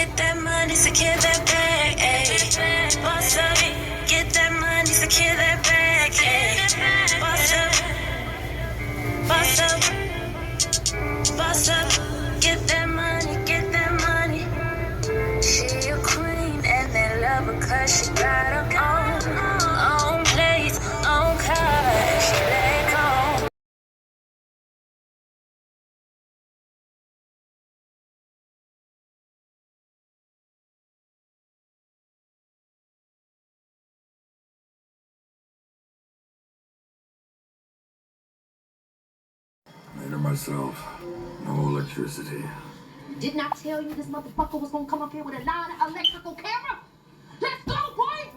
get that money, secure that bag, ayy. Boss up, get that money, secure that bag, ayy. Boss up, boss up, boss up, get that money, get that money. She a queen and they love her cause she got her own place, own car, she let go. Later myself, no electricity. Didn't I tell you this motherfucker was gonna come up here with a line of electrical camera? Let's go, boy!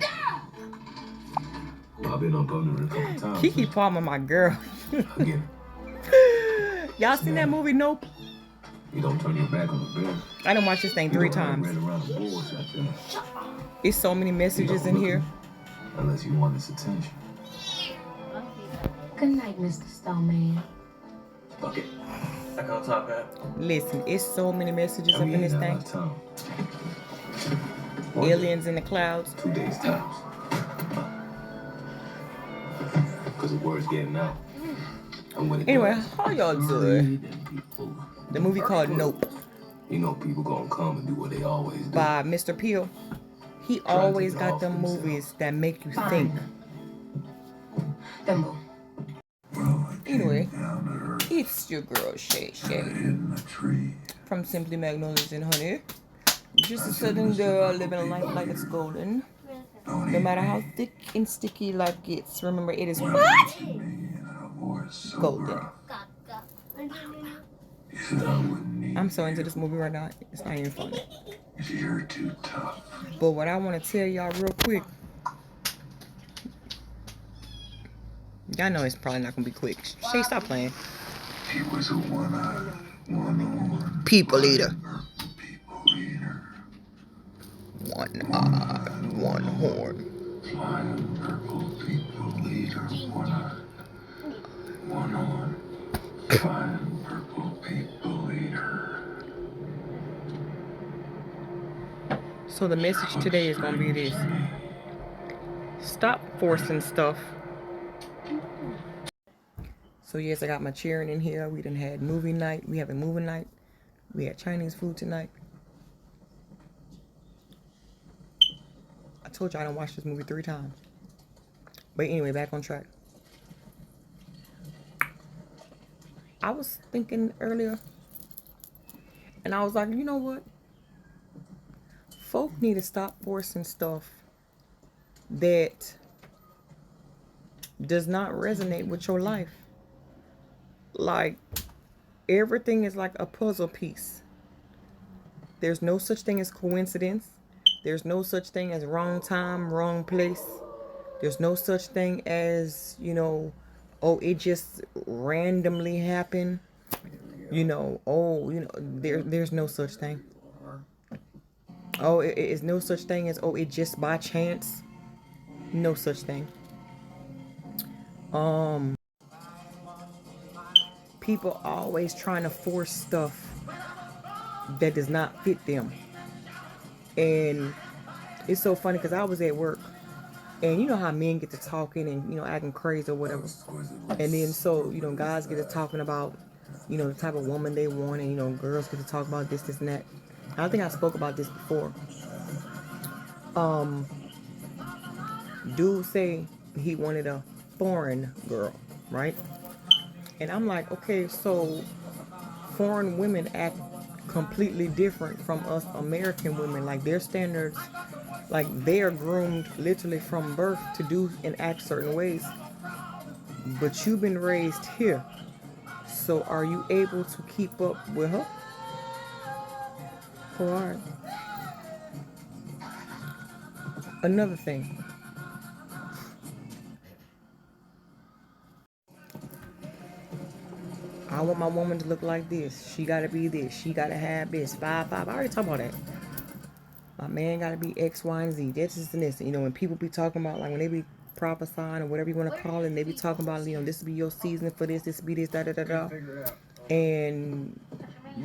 Yeah! I've been up under it a couple times. Kiki Palmer, my girl. Again. Y'all seen that movie? Nope. You don't turn your back on the bed. I done watched this thing 3 times. Ran around the boards out there. It's so many messages in here. Unless you want his attention. Good night, Mr. Snowman. Fuck it. I can't talk that. Listen, it's so many messages up in this thing. Aliens in the clouds. 2 days times. Because the word's getting out. Anyway, how y'all doing? The movie called Nope. You know people gonna come and do what they always do. By Mr. Peel. He always got them movies that make you think. Anyway, it's your girl Shay Shay from Simply Magnolias and Honey. Just a southern girl living a life like it's golden. No matter how thick and sticky life gets, remember it is what? Golden. I'm so into this movie right now, it's not even funny. You're too tough. But what I want to tell y'all real quick, y'all know it's probably not gonna be quick. Shay, stop playing. He was a one-eyed People eater. People eater. One eye, one horn. Flying purple people eater. One horn. Flying purple people eater. So the message today is gonna be this: stop forcing stuff. So yes, I got my cheering in here. We done had movie night. We have a movie night. We had Chinese food tonight. I told you I done watched this movie 3 times. But anyway, back on track. I was thinking earlier, and I was like, you know what? Folk need to stop forcing stuff that does not resonate with your life. Like, everything is like a puzzle piece. There's no such thing as coincidence. There's no such thing as wrong time, wrong place. There's no such thing as, you know, oh, it just randomly happened. You know, oh, you know, there's no such thing. Oh, it is no such thing as, oh, it just by chance. No such thing. People always trying to force stuff that does not fit them. And it's so funny because I was at work, and you know how men get to talking and, you know, acting crazy or whatever. And then so, you know, guys get to talking about, you know, the type of woman they want, and, you know, girls get to talk about this, and that. I think I spoke about this before. Dude say he wanted a foreign girl, right? And I'm like, okay, so foreign women act completely different from us American women. Like, their standards, like, they are groomed literally from birth to do and act certain ways. But you've been raised here, so are you able to keep up with her? All right. Another thing. I want my woman to look like this. She gotta be this. She gotta have this. 5'5". I already talked about that. My man gotta be X, Y, and Z. This and this. You know, when people be talking about, like, when they be prophesying or whatever you want to call it, and they be talking about, you know, this will be your season for this, this will be this, da da da da. And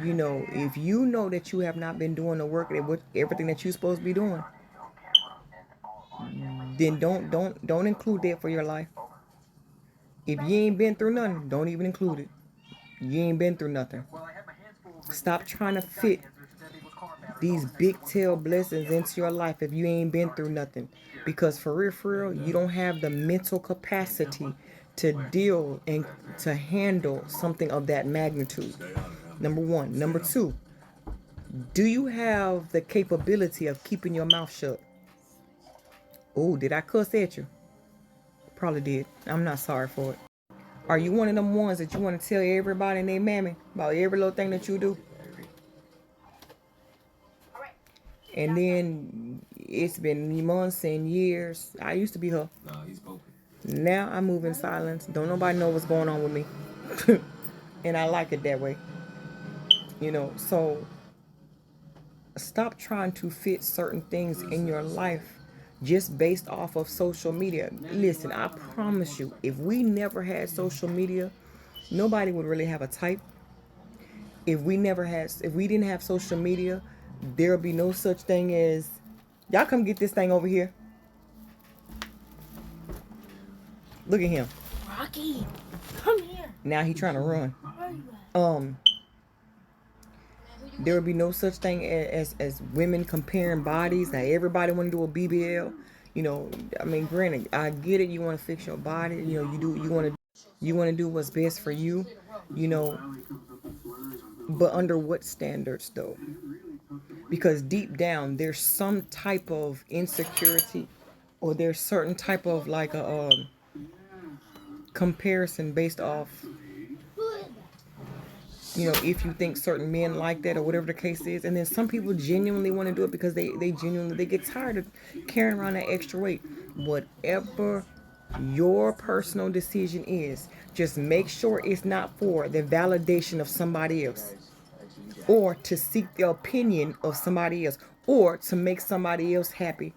you know, if you know that you have not been doing the work, everything that you're supposed to be doing, then don't include that for your life. If you ain't been through nothing, don't even include it. You ain't been through nothing. Stop trying to fit these big tail blessings into your life if you ain't been through nothing. Because for real, you don't have the mental capacity to deal and to handle something of that magnitude. Number one. Number two, do you have the capability of keeping your mouth shut? Oh, did I cuss at you? Probably did. I'm not sorry for it. Are you one of them ones that you want to tell everybody and their mammy about every little thing that you do? And then it's been months and years. I used to be her. Now I move in silence. Don't nobody know what's going on with me. And I like it that way. You know, so stop trying to fit certain things in your life just based off of social media. Listen, I promise you, if we never had social media, nobody would really have a type. If we didn't have social media, there'll be no such thing as, y'all come get this thing over here. Look at him. Rocky, come here. Now he trying to run. There would be no such thing as women comparing bodies. Now everybody want to do a BBL. You know, I mean, granted, I get it. You want to fix your body. You know, you want to do what's best for you. You know, but under what standards though? Because deep down there's some type of insecurity, or there's certain type of like a comparison based off, you know, if you think certain men like that or whatever the case is. And then some people genuinely want to do it because they genuinely get tired of carrying around that extra weight. Whatever your personal decision is, just make sure it's not for the validation of somebody else, or to seek the opinion of somebody else, or to make somebody else happy.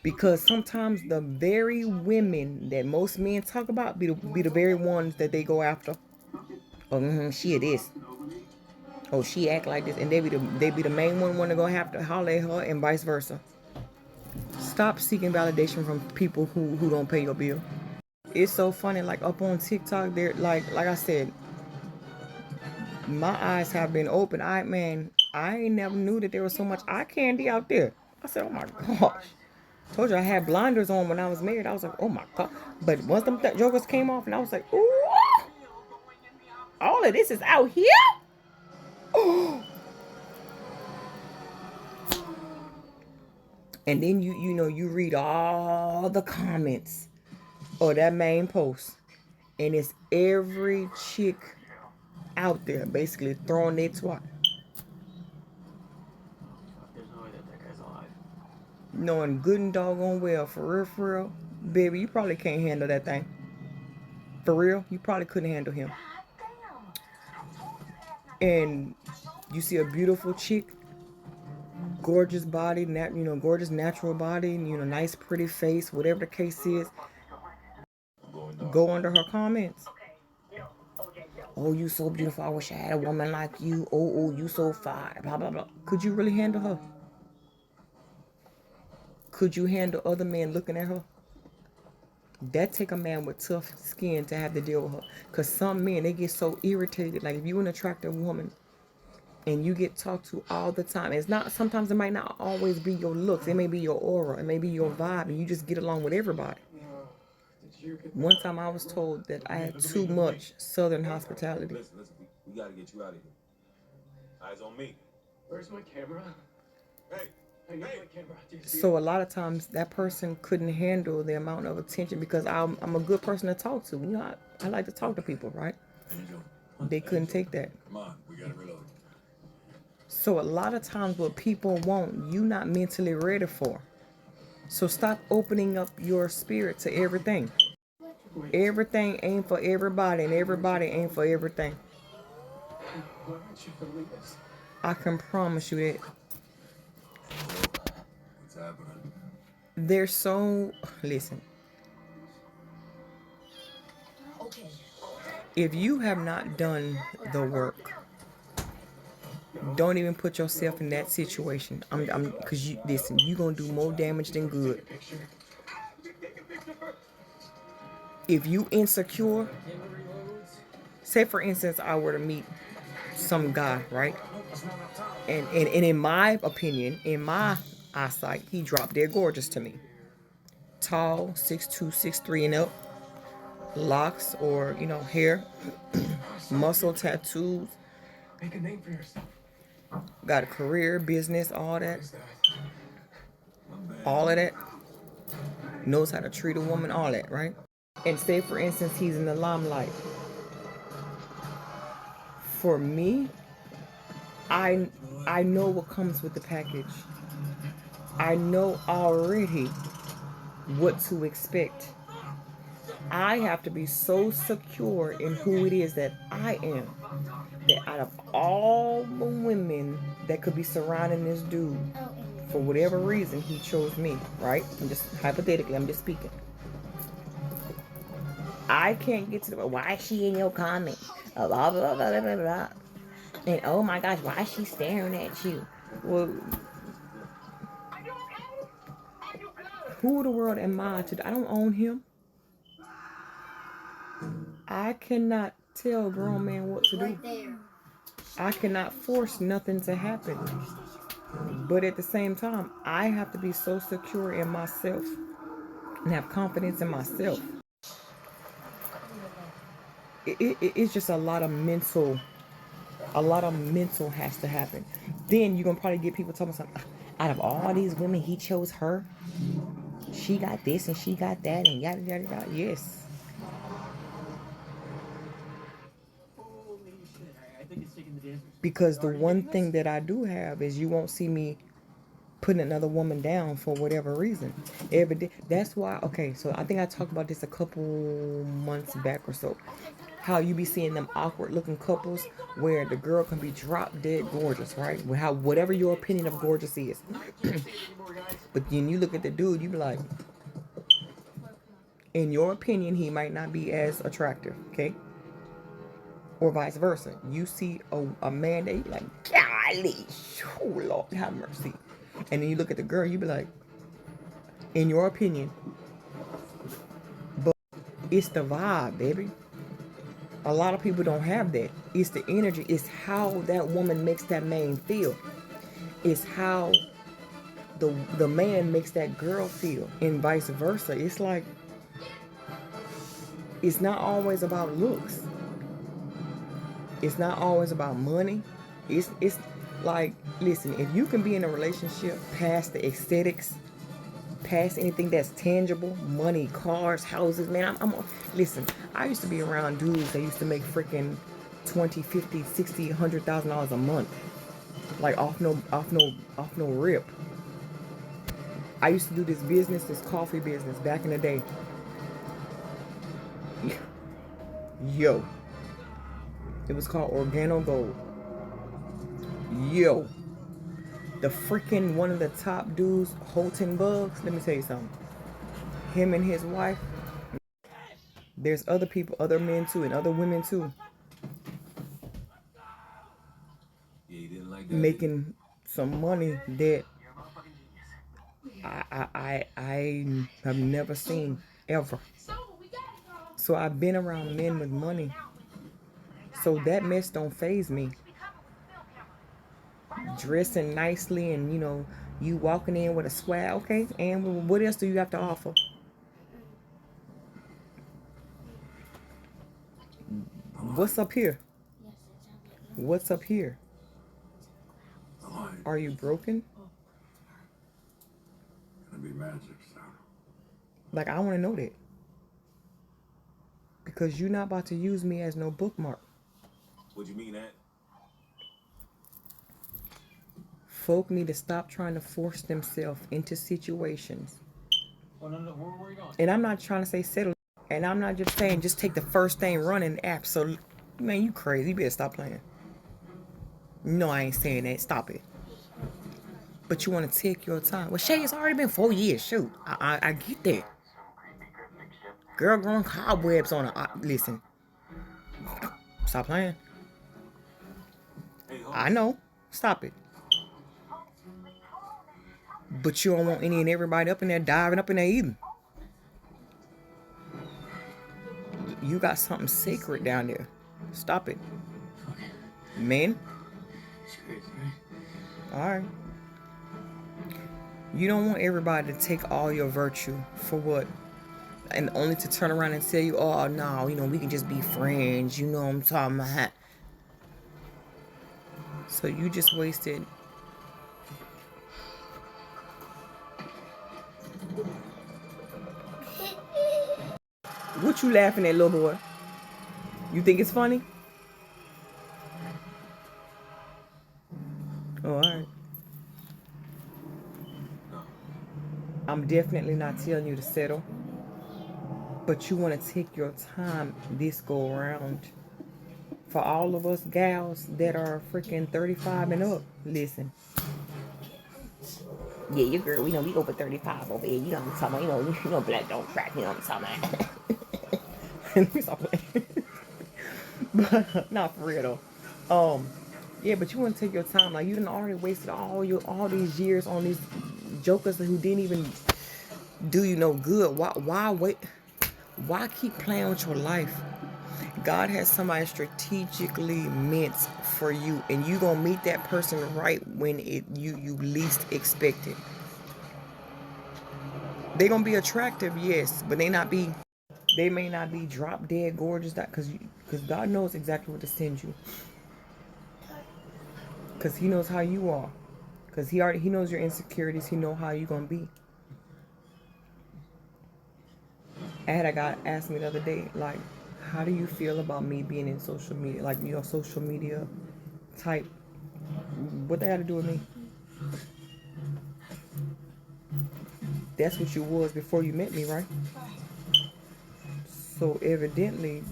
Because sometimes the very women that most men talk about be the very ones that they go after. Oh, she it is. Oh, she act like this, and they be the main one want to go have to holler at her, and vice versa. Stop seeking validation from people who don't pay your bill. It's so funny, like up on TikTok, they're like I said, my eyes have been open. I ain't never knew that there was so much eye candy out there. I said, oh my gosh. Told you I had blinders on when I was married. I was like, oh my god. But once them jokers came off, and I was like, ooh, all of this is out here. And then you know you read all the comments or that main post, and it's every chick out there basically throwing their twat. There's no way that guy's alive. Knowing good and doggone well, for real, baby, you probably can't handle that thing. For real, you probably couldn't handle him. And you see a beautiful chick, gorgeous body, gorgeous natural body, nice pretty face, whatever the case is. Go under her comments. Oh, you so beautiful. I wish I had a woman like you. Oh, you so fine. Blah, blah, blah. Could you really handle her? Could you handle other men looking at her? That take a man with tough skin to have to deal with her. Because some men, they get so irritated. Like if you're an attractive woman and you get talked to all the time, sometimes it might not always be your looks. It may be your aura. It may be your vibe. And you just get along with everybody. One time I was told that I had too much Southern hospitality. Listen, we gotta get you out of here. Eyes on me. Where's my camera? Hey. I need my camera. So a lot of times that person couldn't handle the amount of attention because I'm a good person to talk to. I like to talk to people, right? They couldn't take that. Come on, we gotta reload. So a lot of times what people want, you not mentally ready for. So stop opening up your spirit to everything. Everything ain't for everybody, and everybody ain't for everything. Why aren't you filming this? I can promise you that. What's happening? Listen. Okay. If you have not done the work, don't even put yourself in that situation. Because you listen, you're gonna do more damage than good. If you insecure, say for instance, I were to meet some guy, right? And in my opinion, in my eyesight, he dropped dead gorgeous to me. Tall, 6'2", 6'3" and up, locks or hair, muscle tattoos, Make a name for yourself. got a career, business, all that, Who's that? all of that. Knows how to treat a woman, all that, right? And say for instance, he's in the limelight. For me, I know what comes with the package. I know already what to expect. I have to be so secure in who it is that I am, that out of all the women that could be surrounding this dude, for whatever reason, he chose me, right? I'm just hypothetically, I'm just speaking. I can't get to the why is she in your comment? Blah, blah, blah, blah, blah, blah. And oh my gosh, why is she staring at you? Well, who in the world am I to? I don't own him. I cannot tell a grown man what to do. I cannot force nothing to happen. But at the same time, I have to be so secure in myself and have confidence in myself. It's just a lot of mental has to happen. Then you're gonna probably get people talking something. Out of all these women, he chose her. She got this and she got that and yada yada yada. Yes. Because the one thing that I do have is you won't see me putting another woman down for whatever reason. That's why, okay, so I think I talked about this a couple months back or so. How you be seeing them awkward looking couples where the girl can be drop dead gorgeous, right? Whatever your opinion of gorgeous is. But then you look at the dude, you be like, in your opinion, he might not be as attractive, okay? Or vice versa. You see a man that you be like, golly, oh Lord, have mercy. And then you look at the girl, you be like, in your opinion, but it's the vibe, baby. A lot of people don't have that. It's the energy. It's how that woman makes that man feel. It's how the man makes that girl feel, and vice versa. It's like, it's not always about looks. It's not always about money. It's like, listen, if you can be in a relationship past the aesthetics, past anything that's tangible, money, cars, houses, man, listen, I used to be around dudes that used to make freaking $20, $50, $60, $100,000 a month. Like off no rip. I used to do this coffee business back in the day. Yo. It was called Organo Gold. Yo. The freaking one of the top dudes, Holton Bugs, let me tell you something. Him and his wife, there's other people, other men too, and other women too, making some money that I have never seen ever. So I've been around men with money. So that mess don't faze me. Dressing nicely and you walking in with a swag, okay, and what else do you have to offer? What's up here? What's up here? Are you broken? Gonna be magic, so. Like, I want to know that. Because you're not about to use me as no bookmark. What you mean that? Folk need to stop trying to force themselves into situations. Oh, no, where are you going? And I'm not trying to say settle. And I'm not just saying just take the first thing running. Absolutely. Man, you crazy. You better stop playing. No, I ain't saying that. Stop it. But you want to take your time. Well, Shay, it's already been 4 years. Shoot. I get that. Girl growing cobwebs on her. Listen. Stop playing. Hey, I know. Stop it. But you don't want any and everybody up in there diving up in there either. You got something sacred down there. Stop it. Men. Alright. You don't want everybody to take all your virtue for what? And only to turn around and tell you, oh no, we can just be friends. You know what I'm talking about. So you just wasted. What you laughing at, little boy? You think it's funny? Oh, alright. I'm definitely not telling you to settle. But you want to take your time this go around. For all of us gals that are freaking 35 and up, listen. Yeah, your girl, we over 35 over here. You know what I'm talking about. You know black don't crack. You know what I'm talking about. Stop playing. But not for real though. Yeah, but you want to take your time. Like, you done already wasted all these years on these jokers who didn't even do you no good. Why wait? Why keep playing with your life? God has somebody strategically meant for you, and you gonna meet that person right when you least expect it. They gonna be attractive, yes, but they may not be drop dead gorgeous. That because God knows exactly what to send you. Because He knows how you are. Because He knows your insecurities. He knows how you gonna be. I had a guy ask me the other day, like, how do you feel about me being in social media? Like, social media type. What they got to do with me? That's what you was before you met me, right? So evidently,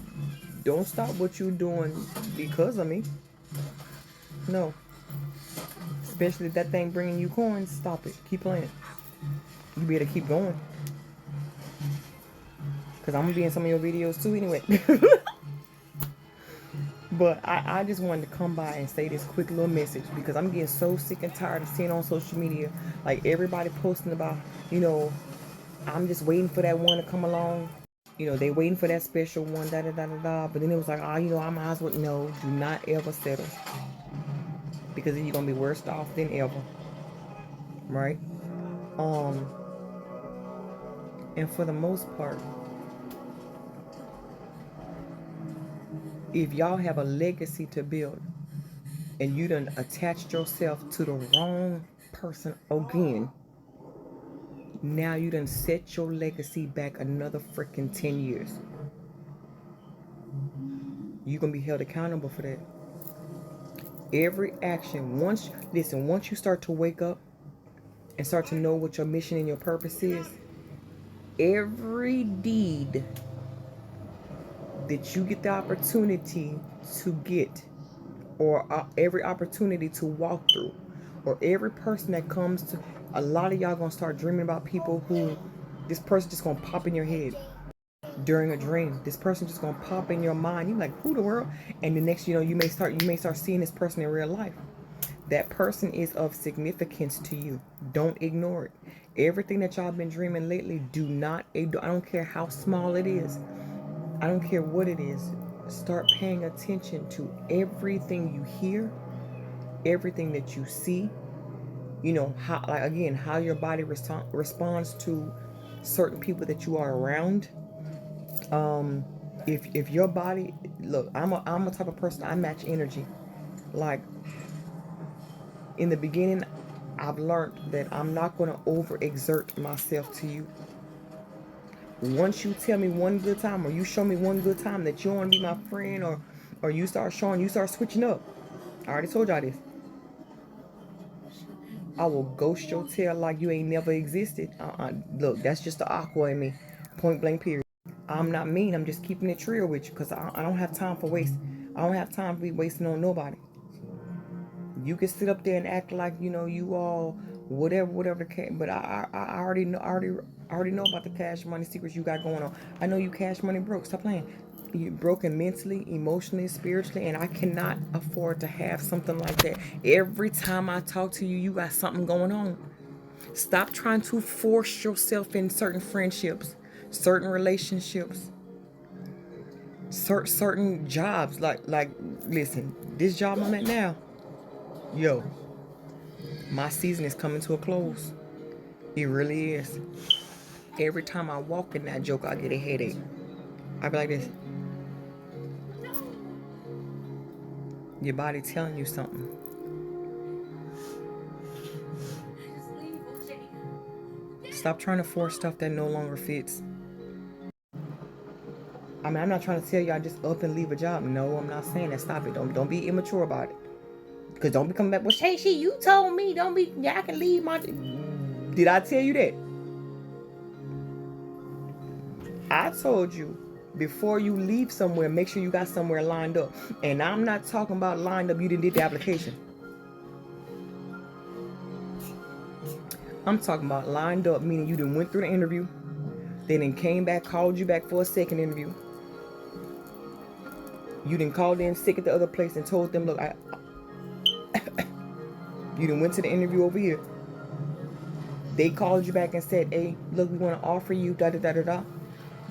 don't stop what you're doing because of me. No. Especially if that thing bringing you coins, stop it. Keep playing. You better keep going. Because I'm going to be in some of your videos too anyway. But I just wanted to come by and say this quick little message, because I'm getting so sick and tired of seeing on social media, like, everybody posting about, I'm just waiting for that one to come along. They waiting for that special one, da da da da da. But then it was like, I might as well. No, do not ever settle, because then you're gonna be worse off than ever, right? And for the most part, if y'all have a legacy to build, and you done attached yourself to the wrong person again, now you done set your legacy back another freaking 10 years. You're gonna be held accountable for that. Every action, once you start to wake up and start to know what your mission and your purpose is, every deed that you get the opportunity to get, or every opportunity to walk through, or every person that comes to, a lot of y'all gonna start dreaming about people who, this person just gonna pop in your head during a dream. This person just gonna pop in your mind. You like, who the world? And the next, you may start seeing this person in real life. That person is of significance to you. Don't ignore it. Everything that y'all been dreaming lately, do not, I don't care how small it is. I don't care what it is. Start paying attention to everything you hear, everything that you see. How your body responds to certain people that you are around. If your body, look, I'm a type of person, I match energy. Like, in the beginning, I've learned that I'm not going to overexert myself to you. Once you tell me one good time, or you show me one good time that you want to be my friend, or you start switching up. I already told y'all this. I will ghost your tail like you ain't never existed. Look, that's just the aqua in me. Point blank period. I'm not mean. I'm just keeping it real with you, because I don't have time for waste. I don't have time to be wasting on nobody. You can sit up there and act like, you all whatever the case. But I already know about the cash money secrets you got going on. I know you cash money broke. Stop playing. You're broken mentally, emotionally, spiritually, and I cannot afford to have something like that. Every time I talk to you, you got something going on. Stop trying to force yourself in certain friendships, certain relationships, certain jobs. Like, listen, this job I'm at now, yo, my season is coming to a close. It really is. Every time I walk in that joke, I get a headache. I be like this. Your body telling you something. Stop trying to force stuff that no longer fits. I mean, I'm not trying to tell you I just up and leave a job. No, I'm not saying that. Stop it. Don't be immature about it. Because don't be coming back. Well, Shay, you told me. Don't be. Yeah, I can leave my. Did I tell you that? I told you before you leave somewhere, make sure you got somewhere lined up. And I'm not talking about lined up. You didn't did the application. I'm talking about lined up, meaning you done went through the interview, then came back, called you back for a second interview. You done called in sick at the other place and told them, look, you done went to the interview over here. They called you back and said, hey, look, we want to offer you da-da-da-da-da.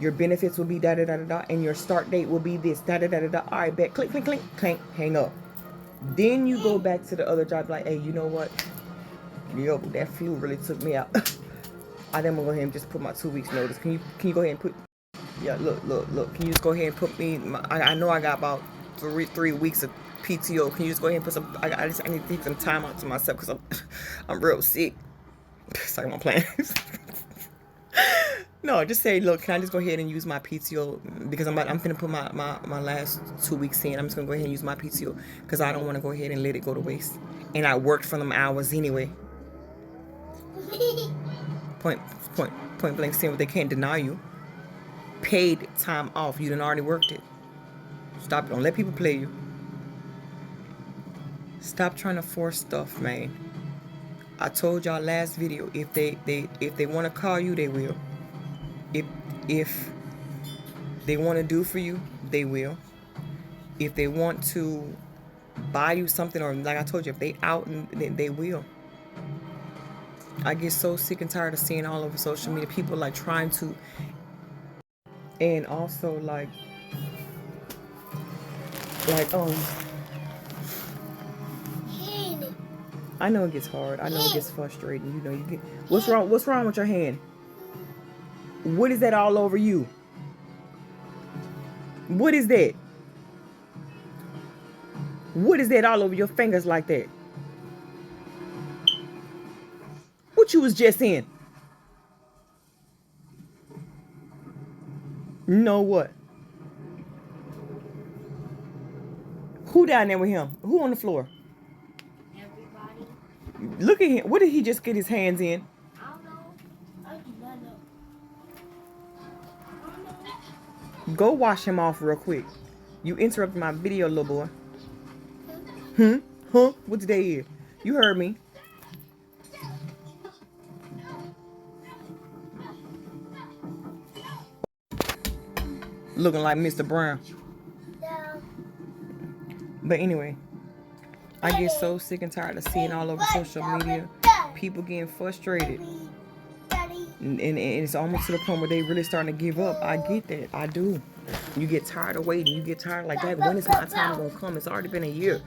Your benefits will be da-da-da-da-da, and your start date will be this, da-da-da-da-da. All right, bet, click, click, click, clank, hang up. Then you go back to the other job like, hey, you know what? Yo, that flu really took me out. I then gonna go ahead and just put my 2 weeks notice. Can you go ahead and put? Yeah, look. Can you just go ahead and put me? I know I got about three weeks of PTO. Can you just go ahead and put some? I need to take some time out to myself because I'm real sick. Sorry, my plans. No, just say, look, can I just go ahead and use my PTO because I'm gonna put my last 2 weeks in. I'm just gonna go ahead and use my PTO because I don't want to go ahead and let it go to waste. And I worked for them hours anyway. Point blank saying, they can't deny you paid time off. You done already worked it. Stop. Don't let people play you. Stop trying to force stuff, man. I told y'all last video, if they want to call you, they will. If they want to do for you, they will. If they want to buy you something, or like I told you, if they out, and they will. I get so sick and tired of seeing all over social media people like trying to, and also like I know it gets hard. I know it gets frustrating. You know, you get what's wrong with your hand? What is that all over you? What is that? What is that all over your fingers like that? What you was just in? You know what? Who down there with him? Who on the floor? Everybody. Look at him. What did he just get his hands in? I don't know. I do not know. Go wash him off real quick. You interrupted my video, little boy. Huh? What today is? You heard me. Looking like Mr. Brown. Yeah. But anyway, I get so sick and tired of seeing all over social media people getting frustrated. And it's almost to the point where they really starting to give up. I get that. I do. You get tired of waiting. You get tired like that. When is my time going to come? It's already been a year.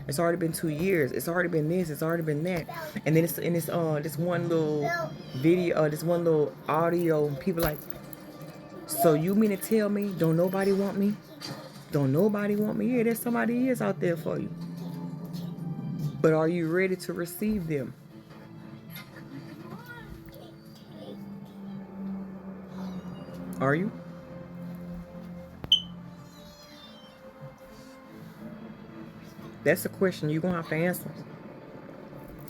It's already been 2 years. It's already been this. It's already been that. And then it's in this one little video, this one little audio. People like, so you mean to tell me don't nobody want me? Don't nobody want me? Yeah, there's somebody is out there for you. But are you ready to receive them? Are you? That's a question you're going to have to answer.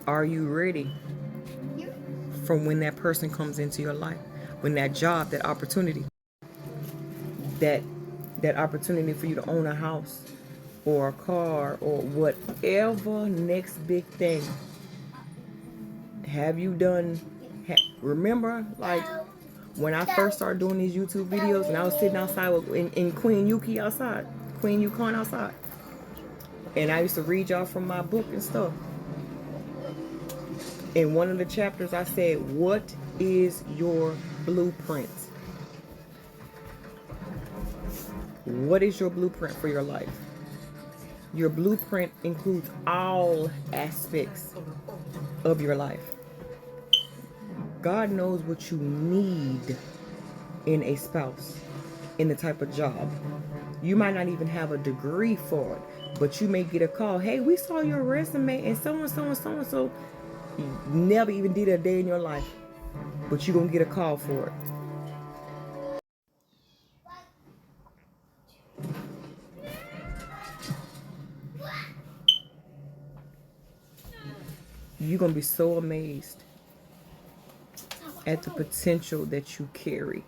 Are you ready for when that person comes into your life? When that job, that opportunity, that opportunity for you to own a house or a car or whatever next big thing Have you done, remember, like, when I first started doing these YouTube videos and I was sitting outside in Queen Yuki outside, Queen Yukon outside, and I used to read y'all from my book and stuff. In one of the chapters, I said, what is your blueprint? What is your blueprint for your life? Your blueprint includes all aspects of your life. God knows what you need in a spouse, in the type of job. You might not even have a degree for it, but you may get a call. Hey, we saw your resume and so-and-so and so-and-so. You never even did a day in your life, but you're going to get a call for it. You're going to be so amazed at the potential that you carry.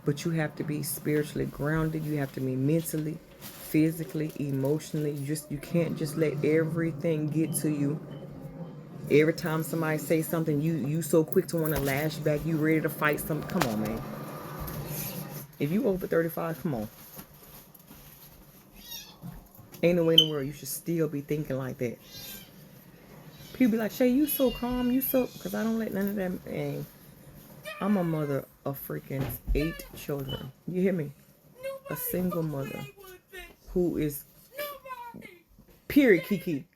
But you have to be spiritually grounded. You have to be mentally, physically, emotionally. You can't just let everything get to you. Every time somebody say something, you so quick to want to lash back. You ready to fight something. Come on, man. If you over 35, come on. Ain't no way in the world you should still be thinking like that. People be like, Shay, you so calm. You so... Because I don't let none of that... Man, I'm a mother of freaking 8 children. You hear me? A single mother who is... Period, Kiki.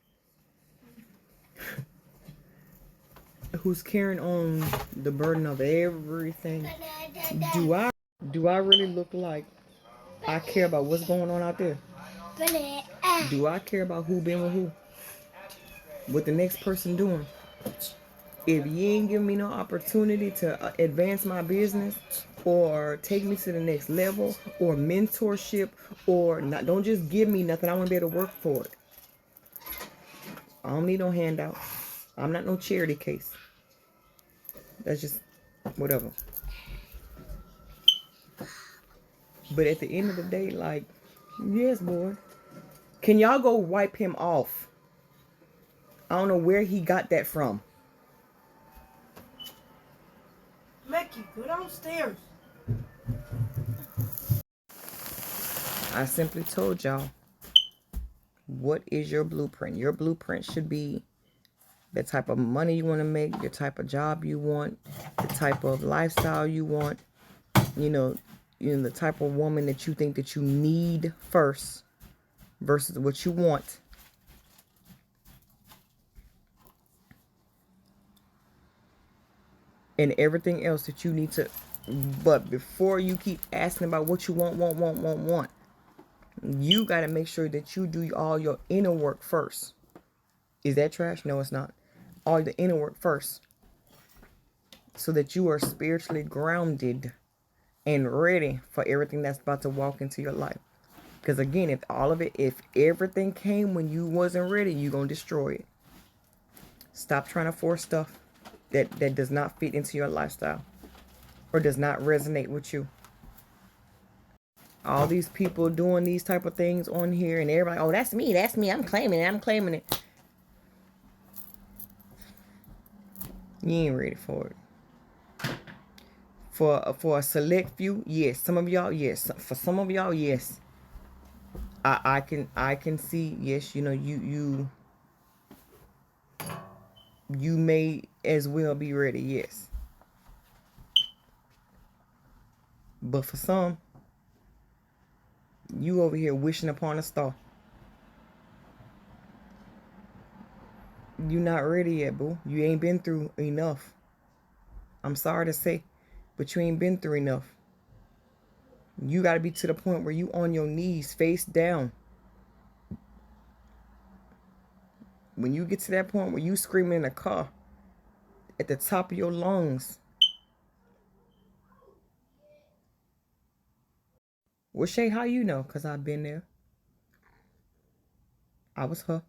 Who's carrying on the burden of everything. Do I really look like I care about what's going on out there? Do I care about who been with who? What the next person doing? If you ain't giving me no opportunity to advance my business or take me to the next level or mentorship or not, don't just give me nothing. I want to be able to work for it. I don't need no handout. I'm not no charity case. That's just whatever. But at the end of the day, like, yes, boy. Can y'all go wipe him off? I don't know where he got that from. Mickey, go downstairs. I simply told y'all, what is your blueprint? Your blueprint should be the type of money you want to make, the type of job you want, the type of lifestyle you want, you know, the type of woman that you think that you need first versus what you want. And everything else that you need to, but before you keep asking about what you want, you got to make sure that you do all your inner work first. Is that trash? No, it's not. All the inner work first. So that you are spiritually grounded and ready for everything that's about to walk into your life. Because again, if everything came when you wasn't ready, you're going to destroy it. Stop trying to force stuff that does not fit into your lifestyle or does not resonate with you. All these people doing these type of things on here and everybody, oh, that's me, I'm claiming it. You ain't ready for it. For a select few, yes. Some of y'all, yes. For some of y'all, yes. I can see, yes, you know, you may as well be ready, yes. But for some, you over here wishing upon a star. You not ready yet, boo. You ain't been through enough. I'm sorry to say, but you ain't been through enough. You got to be to the point where you on your knees, face down. When you get to that point where you screaming in a car at the top of your lungs. Well, Shay, how you know? Because I've been there. I was her.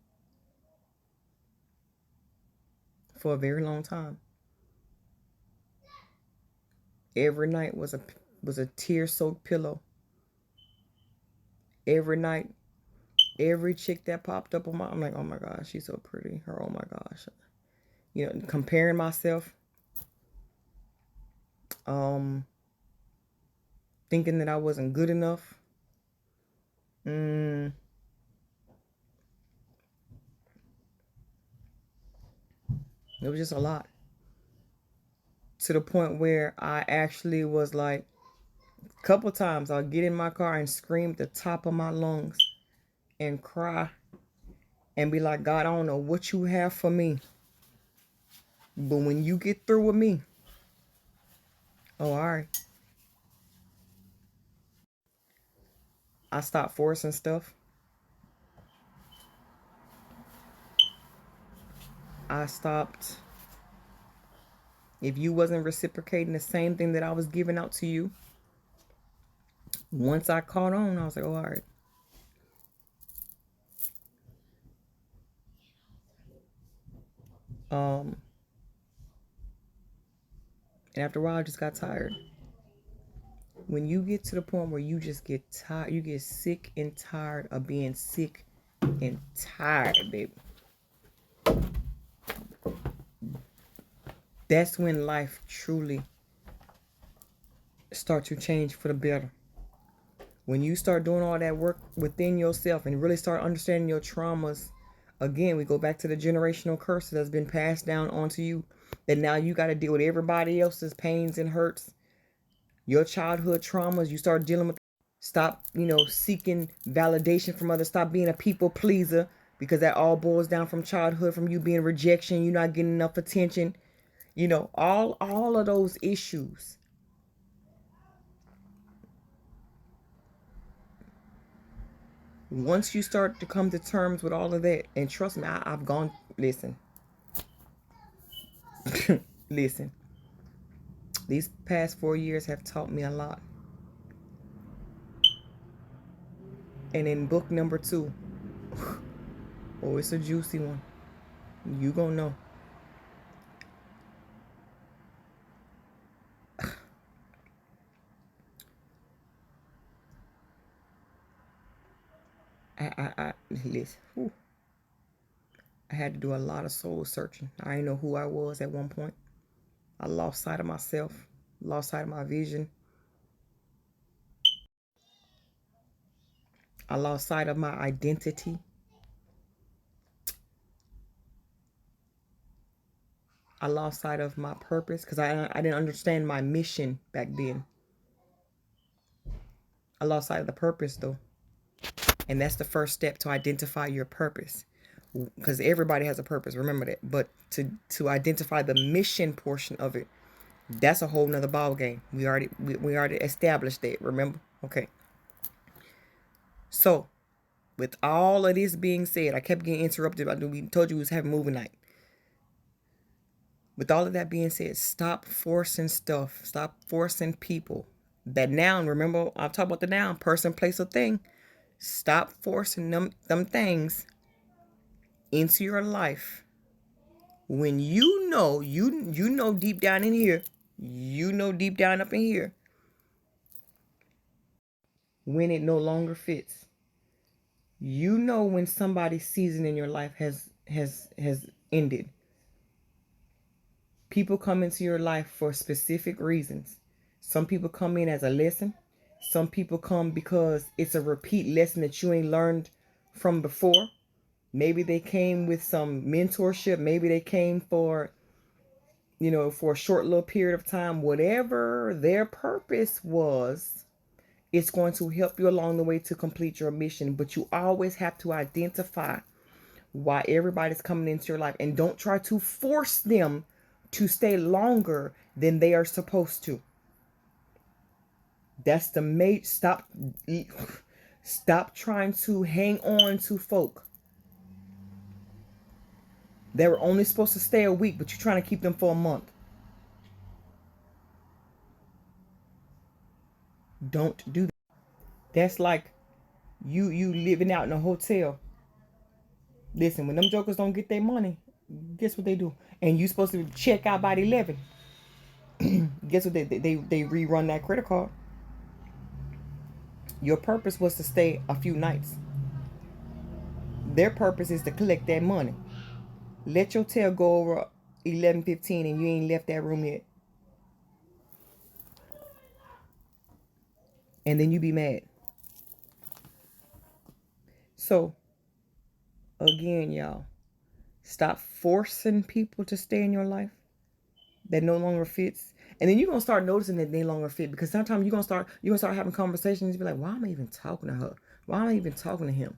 For a very long time. Every night was a tear-soaked pillow. Every night, every chick that popped up on I'm like, oh my gosh, she's so pretty. Her, oh my gosh. You know, comparing myself. Thinking that I wasn't good enough. It was just a lot. To the point where I actually was like, a couple times I'll get in my car and scream at the top of my lungs and cry and be like, God, I don't know what you have for me, but when you get through with me, oh, all right. I stopped forcing stuff. I stopped. If you wasn't reciprocating the same thing that I was giving out to you, once I caught on, I was like, oh, all right. And after a while, I just got tired. When you get to the point where you just get tired, you get sick and tired of being sick and tired, baby. That's when life truly starts to change for the better. When you start doing all that work within yourself and really start understanding your traumas, again, we go back to the generational curse that's been passed down onto you, that now you got to deal with everybody else's pains and hurts, your childhood traumas. You start dealing with. Stop, seeking validation from others. Stop being a people pleaser, because that all boils down from childhood, from you being rejection, you not getting enough attention. All of those issues. Once you start to come to terms with all of that, and trust me, I've gone, listen, listen, these past 4 years have taught me a lot. And in book number 2, oh, it's a juicy one. You gonna know. Listen. Whew. I had to do a lot of soul searching. I didn't know who I was at one point. I lost sight of myself, lost sight of my vision. I lost sight of my identity. I lost sight of my purpose because I didn't understand my mission back then. I lost sight of the purpose though. And that's the first step, to identify your purpose. Because everybody has a purpose, remember that. But to identify the mission portion of it, that's a whole nother ball game. We already established that, remember? Okay. So, with all of this being said, I kept getting interrupted. We told you we was having movie night. With all of that being said, stop forcing stuff. Stop forcing people. That noun, remember, I'm talking about the noun, person, place, or thing. Stop forcing them things into your life when you know deep down in here, deep down up in here, when it no longer fits. When somebody's season in your life has ended. People come into your life for specific reasons. Some people come in as a lesson. Some people come because it's a repeat lesson that you ain't learned from before. Maybe they came with some mentorship. Maybe they came for a short little period of time. Whatever their purpose was, it's going to help you along the way to complete your mission. But you always have to identify why everybody's coming into your life, and don't try to force them to stay longer than they are supposed to. That's the mate. Stop trying to hang on to folk. They were only supposed to stay a week, but you're trying to keep them for a month. Don't do that. That's like you living out in a hotel. Listen, when them jokers don't get their money, guess what they do? And you supposed to check out by 11. Guess what? They rerun that credit card. Your purpose was to stay a few nights. Their purpose is to collect that money. Let your tail go over 11:15 and you ain't left that room yet. And then you be mad. So, again, y'all, stop forcing people to stay in your life that no longer fits. And then you're gonna start noticing that they no longer fit, because sometimes you're gonna start having conversations and be like, why am I even talking to her? Why am I even talking to him?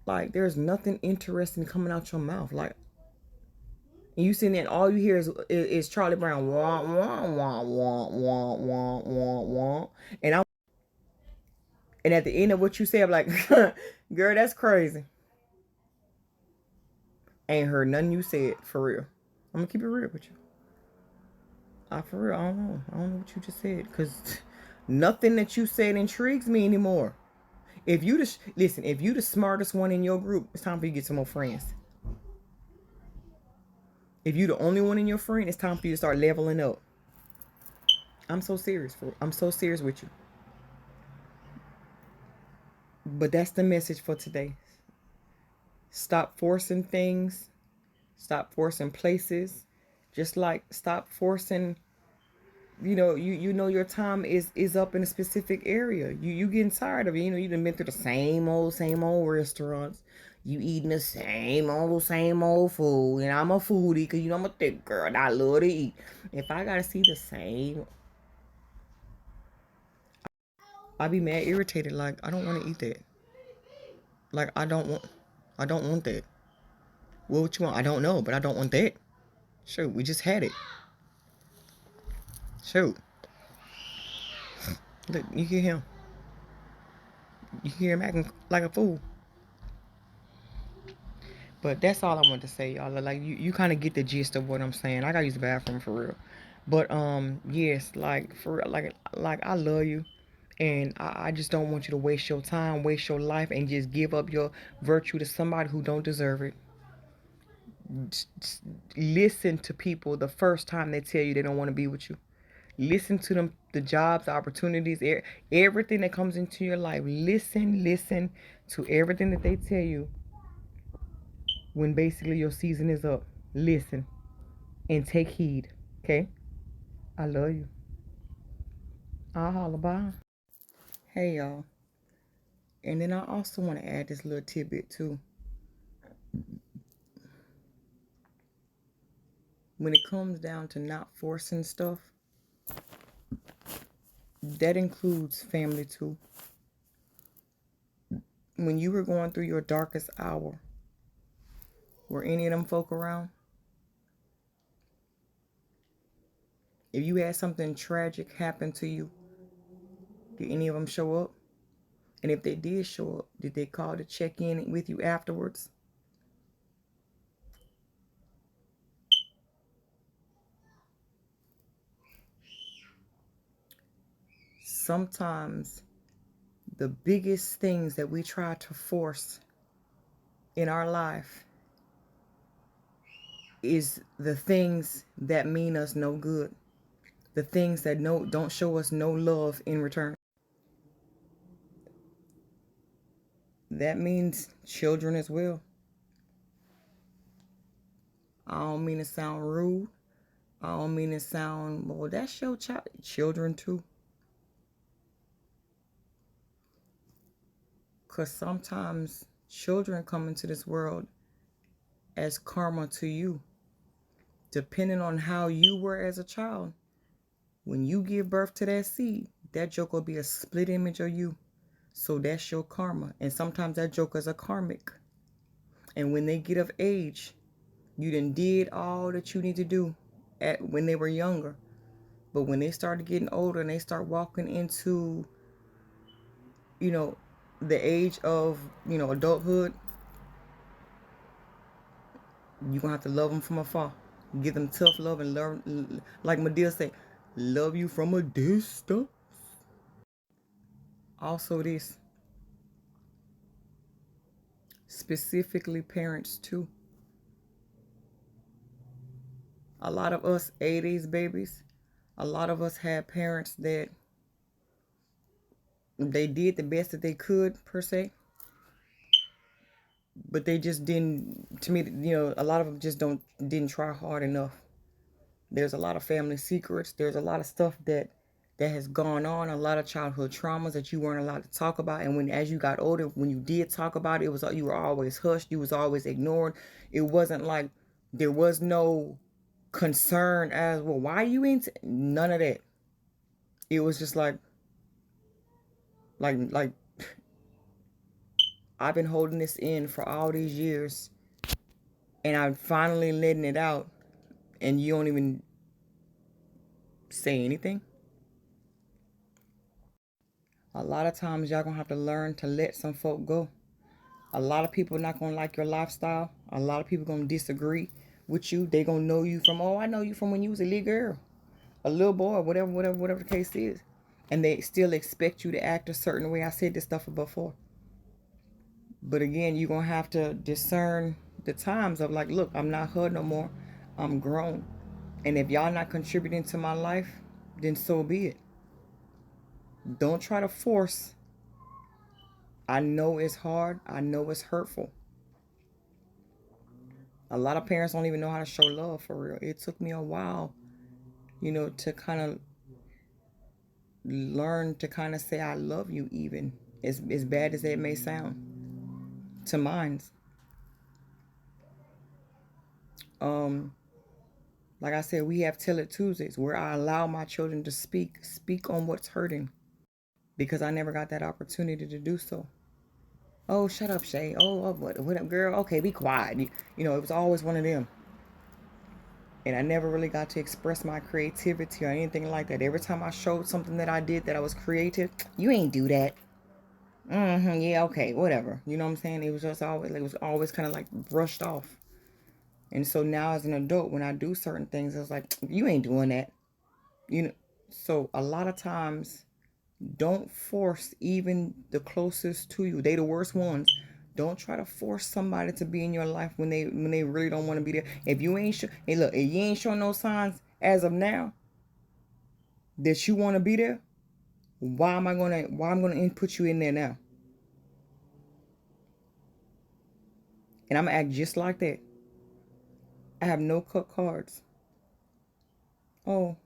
Like, there's nothing interesting coming out your mouth. Like, and you sitting there and all you hear is Charlie Brown, wah, wah, wah, wah, wah, wah, wah, wah. And at the end of what you say, I'm like, girl, that's crazy. Ain't heard nothing you said, for real. I'm gonna keep it real with you. For real, I don't know what you just said, because nothing that you said intrigues me anymore. If you the smartest one in your group, it's time for you to get some more friends. If you the only one in your friend, it's time for you to start leveling up. I'm so serious with you. But that's the message for today. Stop forcing things. Stop forcing places. Just like stop forcing, you know your time is up in a specific area. You getting tired of it. You done been through the same old restaurants. You eating the same old food. And I'm a foodie because I'm a thick girl and I love to eat. If I gotta see the same, I be mad irritated. Like, I don't want to eat that. Like, I don't want that. What you want? I don't know, but I don't want that. Shoot, we just had it. Shoot. Look, you hear him. You hear him acting like a fool. But that's all I want to say, y'all. Like, you kind of get the gist of what I'm saying. I gotta use the bathroom for real. But yes, like, for real, like I love you. And I just don't want you to waste your time, waste your life, and just give up your virtue to somebody who don't deserve it. Just listen to people the first time they tell you they don't want to be with you. Listen to them, the jobs, the opportunities, everything that comes into your life. Listen to everything that they tell you when basically your season is up. Listen and take heed. Okay? I love you. I'll holla, bye. Hey, y'all. And then I also want to add this little tidbit too. When it comes down to not forcing stuff, that includes family too. When you were going through your darkest hour, were any of them folk around? If you had something tragic happen to you, did any of them show up? And if they did show up, did they call to check in with you afterwards? Sometimes the biggest things that we try to force in our life is the things that mean us no good. The things that don't show us no love in return. That means children as well. I don't mean to sound rude. I don't mean to sound, well, that's your child. Children too. Because sometimes children come into this world as karma to you. Depending on how you were as a child. When you give birth to that seed, that joke will be a split image of you. So that's your karma. And sometimes that joke is a karmic. And when they get of age, you done did all that you need to do when they were younger. But when they started getting older and they start walking into, the age of, adulthood, you're going to have to love them from afar. Give them tough love and learn, like Medea said, love you from a distance. Also this, specifically parents too. A lot of us 80s babies, a lot of us had parents that they did the best that they could, per se. but they just didn't, to me, you know, a lot of them just didn't try hard enough. There's a lot of family secrets. There's a lot of stuff that has gone on, a lot of childhood traumas that you weren't allowed to talk about. And when, as you got older, when you did talk about it, it was, you were always hushed. You was always ignored. It wasn't like there was no concern as, well, why you ain't, none of that. It was just like I've been holding this in for all these years, and I'm finally letting it out, and you don't even say anything. A lot of times y'all gonna have to learn to let some folk go. A lot of people not gonna like your lifestyle. A lot of people gonna disagree with you. They gonna know you from, oh, I know you from when you was a little girl, a little boy, whatever the case is. And they still expect you to act a certain way. I said this stuff before. But again, you're gonna have to discern the times of like, look, I'm not her no more. I'm grown. And if y'all not contributing to my life, then so be it. Don't try to force. I know it's hard. I know it's hurtful. A lot of parents don't even know how to show love for real. It took me a while, you know, to kind of learn to kind of say I love you, even as bad as that may sound to minds. Like I said, we have Tell It Tuesdays where I allow my children to speak on what's hurting, because I never got that opportunity to do so. Oh, shut up, Shay. Oh, what up, girl? Okay, be quiet. You know, it was always one of them. And I never really got to express my creativity or anything like that. Every time I showed something that I did that I was creative, you ain't do that. Yeah, okay, whatever. You know what I'm saying? It was always kind of like brushed off. And so now as an adult, when I do certain things, it's like, you ain't doing that. You know, so a lot of times, don't force even the closest to you. They the worst ones. Don't try to force somebody to be in your life when they really don't want to be there. If you ain't hey, look, if you ain't showing no signs as of now that you want to be there, why am I gonna input you in there now? And I'm gonna act just like that. I have no cut cards. Oh,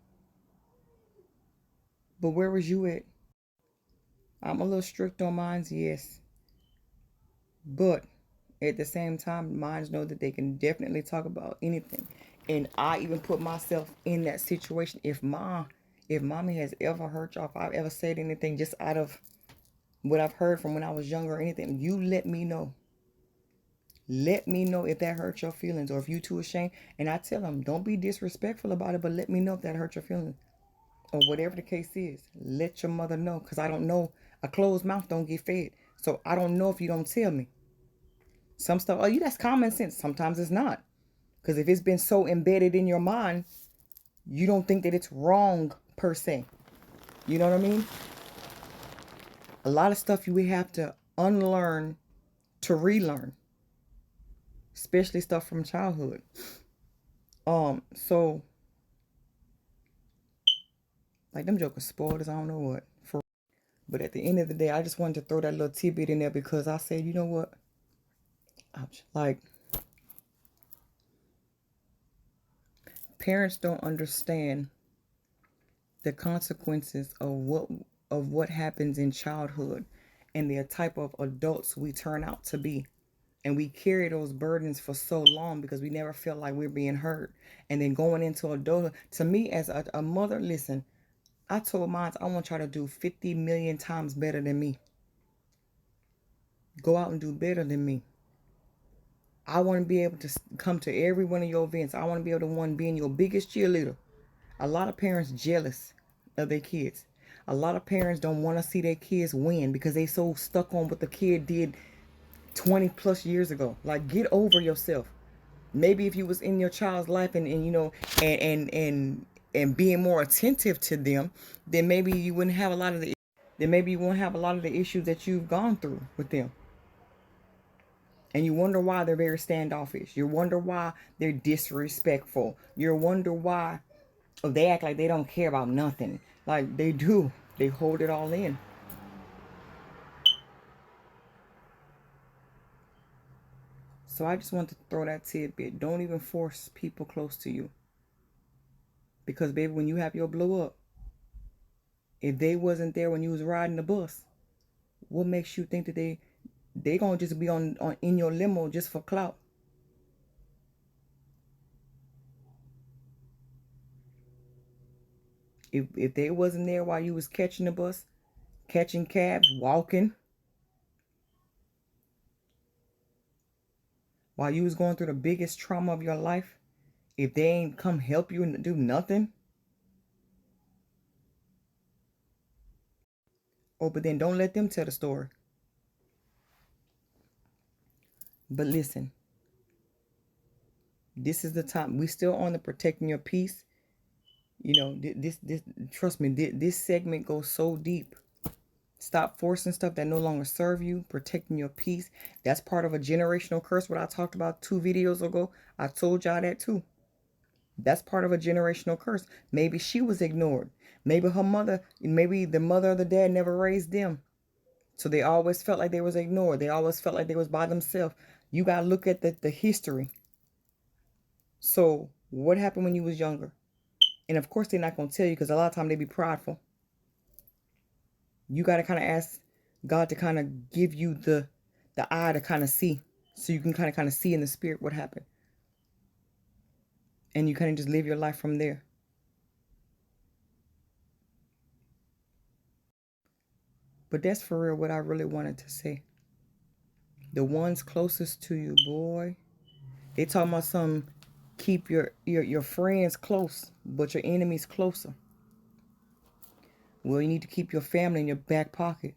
but where was you at? I'm a little strict on mines, yes. But at the same time, minds know that they can definitely talk about anything. And I even put myself in that situation. If mommy has ever hurt y'all, if I've ever said anything just out of what I've heard from when I was younger or anything, you let me know. Let me know if that hurt your feelings, or if you too ashamed. And I tell them, don't be disrespectful about it, but let me know if that hurt your feelings. Or whatever the case is. Let your mother know. Because I don't know. A closed mouth don't get fed. So I don't know if you don't tell me. Some stuff, oh, that's common sense. Sometimes it's not. Because if it's been so embedded in your mind, you don't think that it's wrong per se. You know what I mean? A lot of stuff you would have to unlearn to relearn. Especially stuff from childhood. So like them jokers spoiled as I don't know what. But at the end of the day, I just wanted to throw that little tidbit in there because I said, you know what? Like, parents don't understand the consequences of what happens in childhood and the type of adults we turn out to be. And we carry those burdens for so long because we never feel like we're being heard. And then going into adulthood, to me as a mother, listen, I told mine, I want y'all to do 50 million times better than me. Go out and do better than me. I want to be able to come to every one of your events. I want to be able to being your biggest cheerleader. A lot of parents jealous of their kids. A lot of parents don't want to see their kids win because they so stuck on what the kid did 20 plus years ago. Like, get over yourself. Maybe if you was in your child's life and you know, and being more attentive to them, then maybe you wouldn't have a lot of the issues that you've gone through with them. And you wonder why they're very standoffish. You wonder why they're disrespectful. You wonder why they act like they don't care about nothing. Like they do. They hold it all in. So I just want to throw that tidbit. Don't even force people close to you. Because, baby, when you have your blow up, if they wasn't there when you was riding the bus, what makes you think that they gonna just be on in your limo just for clout? If they wasn't there while you was catching the bus, catching cabs, walking, while you was going through the biggest trauma of your life, if they ain't come help you and do nothing, but then don't let them tell the story. But listen, this is the time. We still on the protecting your peace. You know, this trust me, this segment goes so deep. Stop forcing stuff that no longer serve you. Protecting your peace. That's part of a generational curse. What I talked about 2 videos ago. I told y'all that too. That's part of a generational curse. Maybe she was ignored. Maybe her mother, maybe the mother or the dad never raised them. So they always felt like they was ignored. They always felt like they was by themselves. You got to look at the history. So what happened when you was younger? And of course, they're not going to tell you because a lot of times they be prideful. You got to kind of ask God to kind of give you the eye to kind of see. So you can kind of see in the spirit what happened. And you kind of just live your life from there. But that's for real what I really wanted to say. The ones closest to you, boy. They talking about some keep your friends close, but your enemies closer. Well, you need to keep your family in your back pocket.